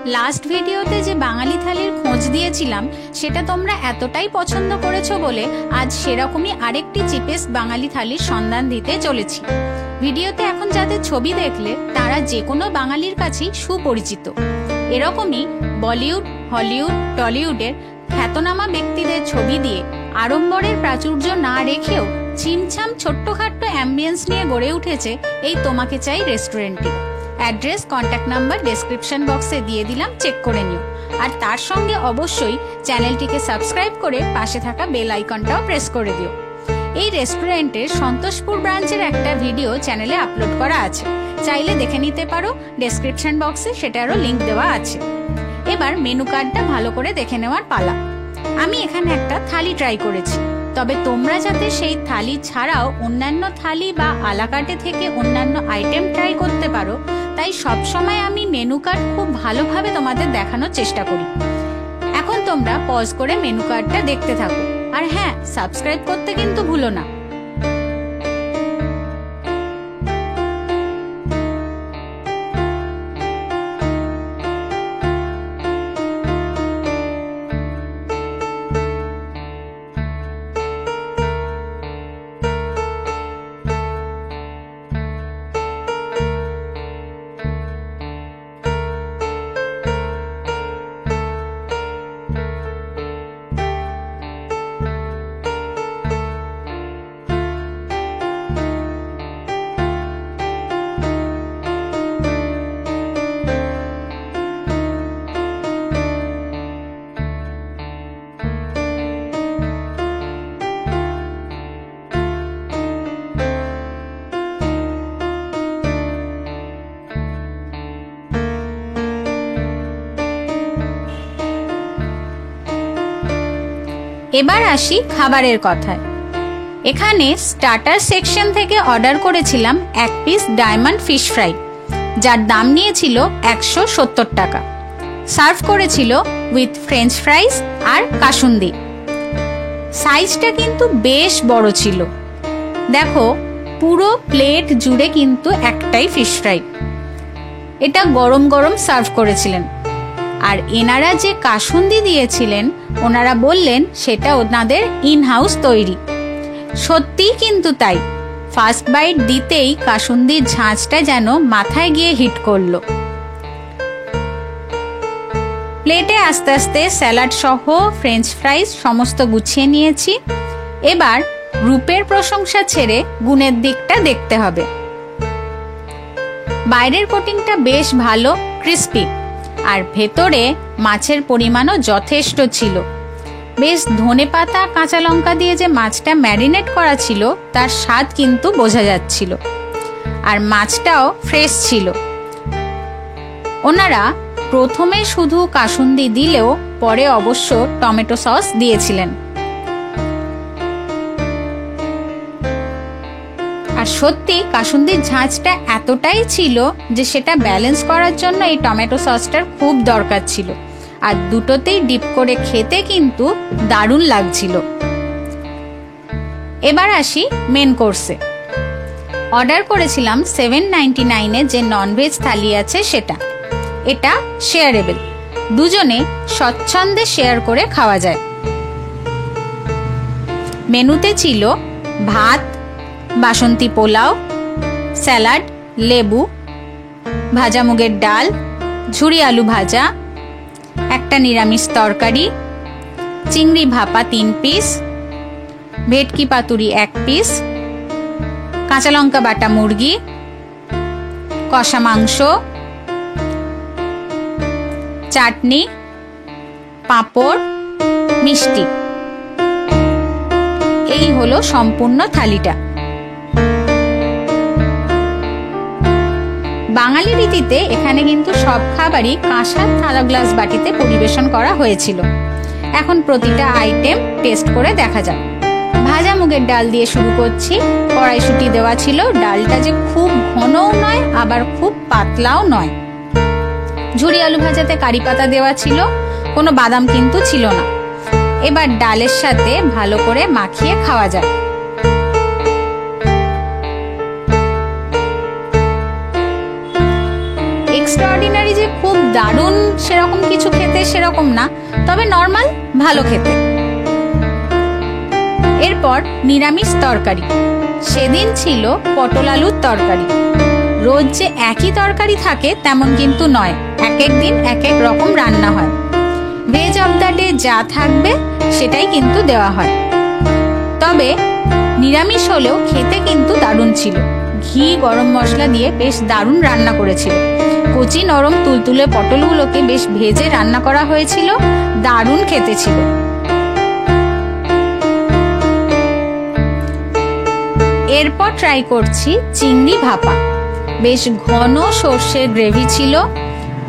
Last ভিডিওতে যে বাঙালি থালির খোঁজ দিয়েছিলাম সেটা তোমরা এতটাই পছন্দ করেছো বলে আজ সেরকমই আরেকটি চিপেস্ট বাঙালি থালির সন্ধান দিতে চলেছি। ভিডিওতে এখন যাদের ছবি দেখলে তারা যে কোনো বাঙালির কাছেই সুপরিচিত। এরকমই বলিউড, হলিউড, টলিউডের খ্যাতনামা ব্যক্তিদের ছবি দিয়ে আড়ম্বরের প্রাচুর্য না রেখেও ছিমছাম ছোট্টখাট্ট অ্যাম্বিয়েন্স নিয়ে গড়ে উঠেছে এই তোমাকে চাই রেস্টুরেন্টটি। অ্যাড্রেস, কন্ট্যাক্ট নাম্বার ডেসক্রিপশন বক্সে দিয়ে দিলাম, চেক করে নিও। আর তার সঙ্গে অবশ্যই চ্যানেলটিকে সাবস্ক্রাইব করে পাশে থাকা বেল আইকনটাও প্রেস করে দিও। এই রেস্টুরেন্টের সন্তোষপুর ব্রাঞ্চের একটা ভিডিও চ্যানেলে আপলোড করা আছে, চাইলে দেখে নিতে পারো। ডেসক্রিপশন বক্সে সেটারও লিংক দেওয়া আছে। এবার মেনু কার্ডটা ভালো করে দেখে নেওয়ার পালা। আমি এখানে একটা থালি ট্রাই করেছি, তবে তোমরা যাতে সেই থালি ছাড়াও অন্যান্য থালি বা আলাকাটে থেকে অন্যান্য আইটেম ট্রাই করতে পারো, তাই সবসময় আমি মেনু কার্ড খুব ভালোভাবে তোমাদের দেখানোর চেষ্টা করি। এখন তোমরা পজ করে মেনু কার্ডটা দেখতে থাকো, আর হ্যাঁ, সাবস্ক্রাইব করতে কিন্তু ভুলো না। এবার আসি খাবারের কথায়। এখানে স্টার্টার সেকশন থেকে অর্ডার করেছিলাম 1 পিস ডায়মন্ড ফিশ ফ্রাই, যার দাম নিয়েছিল 170 টাকা। সার্ভ করেছিল উইথ ফ্রেঞ্চ ফ্রাইজ আর কাসুন্দি। সাইজটা কিন্তু বেশ বড় ছিল। দেখো, পুরো প্লেট জুড়ে কিন্তু একটাই ফিশ ফ্রাই। এটা গরম গরম সার্ভ করেছিলেন। আর এনারা যে কাসুন্দি দিয়েছিলেন, ওনারা বললেন সেটা ওনাদের ইন হাউস তৈরি। সত্যিই কিন্তু তাই। ফার্স্ট বাইট দিতেই কাসুন্দির ঝাঁঝটা যেন মাথায় গিয়ে হিট করলো। প্লেটে আস্তে আস্তে স্যালাড সহ ফ্রেঞ্চ ফ্রাইজ সমস্ত গুছিয়ে নিয়েছি। এবার রূপের প্রশংসা ছেড়ে গুণের দিকটা দেখতে হবে। বাইরের কোটিংটা বেশ ভালো, ক্রিস্পি, আর ভেতরে মাছের পরিমাণও যথেষ্ট ছিল। বেশ ধনেপাতা, কাঁচা লঙ্কা দিয়ে যে মাছটা ম্যারিনেট করা ছিল তার স্বাদ কিন্তু বোঝা যাচ্ছিল। আর মাছটাও ফ্রেশ ছিল। ওনারা প্রথমে শুধু কাসুন্দি দিলেও পরে অবশ্য টমেটো সস দিয়েছিলেন। আর সত্যি কাসুন্দির ঝাঁঝটা এতটাই ছিল যে সেটা ব্যালেন্স করার জন্য এই টমেটো সসটার খুব দরকার ছিল। আর দুটোতেই ডিপ করে খেতে কিন্তু দারুণ লাগছিল। এবার আসি মেন কোর্সে। অর্ডার করেছিলাম 799-এ যে ননভেজ থালি আছে সেটা। এটা শেয়ারেবল, দুজনে স্বচ্ছন্দে শেয়ার করে খাওয়া যায়। মেনুতে ছিল ভাত, বাসন্তী পোলাও, স্যালাড, লেবু, ভাজা মুগের ডাল, ঝুরি আলু ভাজা, একটা নিরামিষ তরকারি, চিংড়ি ভাপা 3 পিস, ভেটকি পাতুরি 1 পিস, কাঁচা লঙ্কা বাটা মুরগি, কষা মাংস, চাটনি, পাঁপড়, মিষ্টি। এই হলো সম্পূর্ণ থালিটা। বাঙালি রীতিতে এখানে কিন্তু সব খাবারই কাঁসার থালা গ্লাস বাটিতে পরিবেশন করা হয়েছিল। এখন প্রতিটা আইটেম টেস্ট করে দেখা যাক। ভাজা মুগের ডাল দিয়ে শুরু করছি। কড়াইশুঁটি দেওয়া ছিল। ডালটা যে খুব ঘনও নয়, আবার খুব পাতলাও নয়। ঝুরি আলু ভাজাতে কারি পাতা দেওয়া ছিল, কোনো বাদাম কিন্তু ছিল না। এবার ডালের সাথে ভালো করে মাখিয়ে খাওয়া যায়। এক্সট্রাঅর্ডিনারি যে যে খুব দারুণ সেরকম কিছু খেতে সেরকম না, তবে নর্মাল ভালো খেতে। এরপর নিরামিষ তরকারি। সেদিন ছিল পটল আলুর তরকারি। রোজ যে একই তরকারি থাকে তেমন কিন্তু নয়, এক এক দিন এক এক রকম রান্না হয়। ভেজ অফ দ্য ডে যা থাকবে সেটাই কিন্তু দেওয়া হয়। তবে নিরামিষ হলেও খেতে কিন্তু দারুণ ছিল। ঘি গরম মশলা দিয়ে বেশ দারুণ রান্না করেছিল। কচি নরম তুলতুলে পটলগুলোকে বেশ ভেজে রান্না করা হয়েছিল, দারুণ খেতে ছিল। এরপর ট্রাই করছি চিংড়ি ভাপা। বেশ ঘন সর্ষের গ্রেভি ছিল।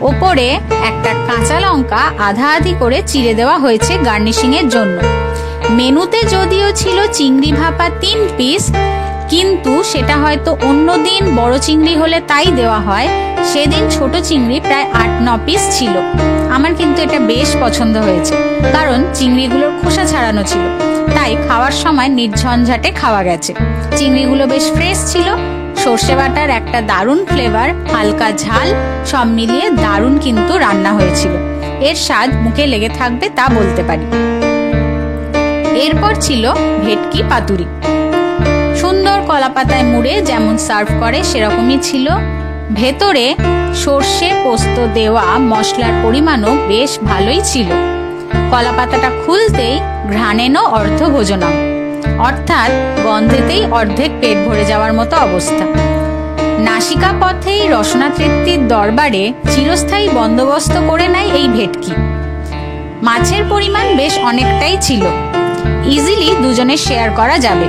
ওপরে একটা কাঁচা লঙ্কা আধা আধি করে চিড়ে দেওয়া হয়েছে গার্নিশিং এর জন্য। মেনুতে যদিও ছিল চিংড়ি ভাপা 3 পিস, কিন্তু সেটা হয়তো অন্য দিন বড় চিংড়ি হলে তাই দেওয়া হয়। সেদিন ছোট চিংড়ি প্রায় 8-9 পিস ছিল। আমার কিন্তু এটা বেশ পছন্দ হয়েছে, কারণ চিংড়িগুলোর খোসা ছাড়ানো ছিল, তাই খাওয়ার সময় নির্ঝঞ্ঝাটে খাওয়া গেছে। চিংড়িগুলো বেশ ফ্রেশ ছিল। সর্ষে বাটার একটা দারুণ ফ্লেভার, হালকা ঝাল, সব মিলিয়ে দারুণ কিন্তু রান্না হয়েছিল। এর স্বাদ মুখে লেগে থাকবে তা বলতে পারি। এরপর ছিল ভেটকি পাতুরি। সুন্দর কলাপাতায় মুড়ে যেমন সার্ভ করে সেরকমই ছিল। ভেতরে সর্ষে পোস্ত দেওয়া মশলার পরিমাণও বেশ ভালোই ছিল। কলাপাতাটা খুলতেই ঘ্রাণেন অর্ধভোজনম, অর্থাৎ গন্ধেতেই অর্ধেক পেট ভরে যাওয়ার মতো অবস্থা। নাসিকা পথেই রসনা তৃপ্তির দরবারে চিরস্থায়ী বন্দোবস্ত করে নেয় এই ভেটকি। মাছের পরিমাণ বেশ অনেকটাই ছিল, ইজিলি দুজনে শেয়ার করা যাবে।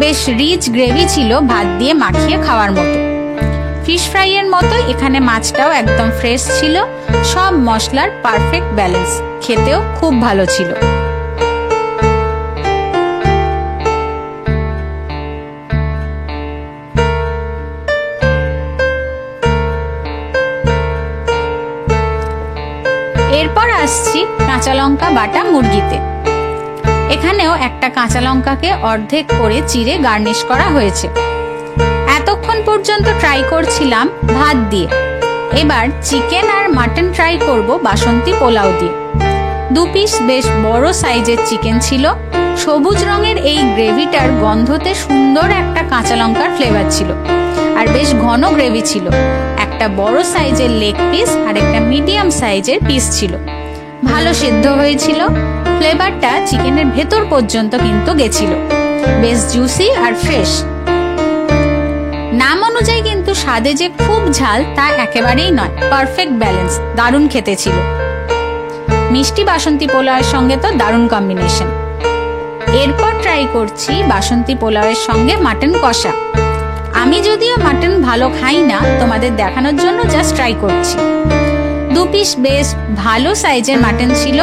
বেশ রিচ গ্রেভি ছিল, ভাত দিয়ে মাখিয়ে খাওয়ার মতো। ফিশ ফ্রাইয়ের মতো এখানে মাছটাও একদম ফ্রেশ ছিল। সব মশলার পারফেক্ট ব্যালেন্স, খেতেও খুব ভালো ছিল। এরপর আসছি কাঁচা লঙ্কা বাটা মুরগিতে। এখানেও একটা কাঁচা লঙ্কাকে অর্ধেক করে চিড়ে গার্নিশ করা হয়েছে। এতক্ষণ পর্যন্ত ট্রাই করছিলাম ভাত দিয়ে। এবার চিকেন আর মাটন ট্রাই করব বাসন্তী পোলাও দিয়ে। 2 পিস বেশ বড় সাইজের চিকেন ছিল। সবুজ রঙের এই গ্রেভিটার গন্ধতে সুন্দর একটা কাঁচা লঙ্কার ফ্লেভার ছিল, আর বেশ ঘন গ্রেভি ছিল। একটা বড় সাইজের লেগ পিস আর একটা মিডিয়াম সাইজের পিস ছিল। ভালো সেদ্ধ হয়েছিল। ফ্লেভারটা চিকেনের ভেতর পর্যন্ত কিন্তু গেছিল। বেশ জুসি আর ফ্রেশ। নাম অনুযায়ী কিন্তু স্বাদে যে খুব ঝাল তা একেবারেই নয়, পারফেক্ট ব্যালেন্স, দারুণ খেতে ছিল। মিষ্টি বাসন্তী পোলাওয়ের সঙ্গে তো দারুণ কম্বিনেশন। এরপর ট্রাই করছি বাসন্তী পোলাওয়ের সঙ্গে মাটন কষা। আমি যদিও মাটন ভালো খাই না, তোমাদের দেখানোর জন্য জাস্ট ট্রাই করছি। 2 পিস বেশ ভালো সাইজের মাটন ছিল।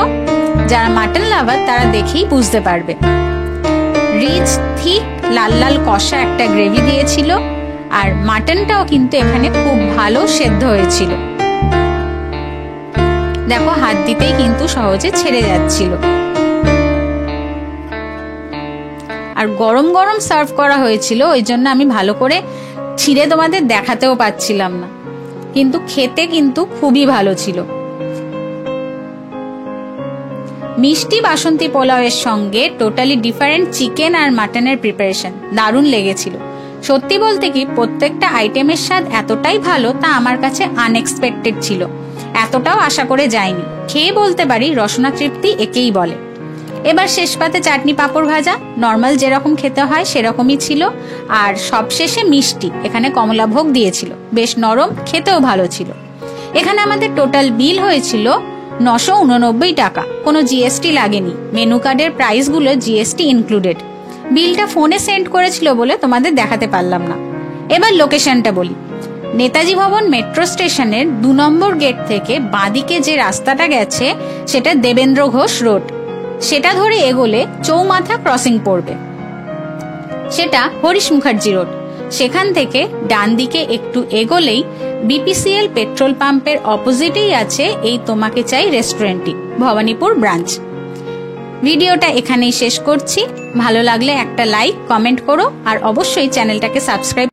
যারা মাটন লাভার তারা দেখেই বুঝতে পারবে। রিচ থিক লাল লাল কষা একটা গ্রেভি দিয়েছিল, আর মাটনটাও কিন্তু এখানে খুব ভালো সেদ্ধ হয়েছিল। দেখো হাত দিতেই কিন্তু সহজে ছেড়ে যাচ্ছিল। আর গরম গরম সার্ভ করা হয়েছিল, ওই জন্য আমি ভালো করে ছিঁড়ে তোমাদের দেখাতেও পাচ্ছিলাম না, কিন্তু খেতে কিন্তু খুবই ভালো ছিল। মিষ্টি বাসন্তী পোলাওয়ের সঙ্গে টোটালি ডিফারেন্ট চিকেন আর মাটনের প্রিপারেশন দারুণ লেগেছিল। সত্যি বলতে কি প্রত্যেকটা আইটেমের স্বাদ এতটাই ভালো তা আমার কাছে আনএক্সপেক্টেড ছিল। এতটাও আশা করে যায়নি। খেয়ে বলতে পারি রসনা তৃপ্তি একেই বলে। এবার শেষ পাতে চাটনি পাঁপড় ভাজা, নর্মাল যেরকম খেতে হয় সেরকমই ছিল। আর সবশেষে মিষ্টি, এখানে কমলাভোগ দিয়েছিল, বেশ নরম, খেতেও ভালো ছিল। এখানে আমাদের টোটাল বিল হয়েছিল 989 টাকা। কোনো জিএসটি লাগেনি। মেনু কার্ডের প্রাইসগুলো জিএসটি ইনক্লুডেড। বিলটা ফোনে সেন্ড করেছিল বলে তোমাদের দেখাতে পারলাম না। এবার লোকেশনটা বলি। নেতাজি ভবন মেট্রো স্টেশনের 2 নম্বর গেট থেকে বাঁদিকে যে রাস্তাটা গেছে সেটা দেবেন্দ্র ঘোষ রোড। সেটা ধরে এগোলে চৌমাথা ক্রসিং পড়বে, সেটা হরিশ মুখার্জি রোড। সেখান থেকে ডান দিকে একটু এগোলেই বিপিসিএল পেট্রোল পাম্পের অপোজিটেই আছে এই তোমাকে চাই রেস্টুরেন্টটি, ভবানীপুর ব্রাঞ্চ। ভিডিওটা এখানেই শেষ করছি। ভালো লাগলে একটা লাইক, কমেন্ট করো, আর অবশ্যই চ্যানেলটাকে সাবস্ক্রাইব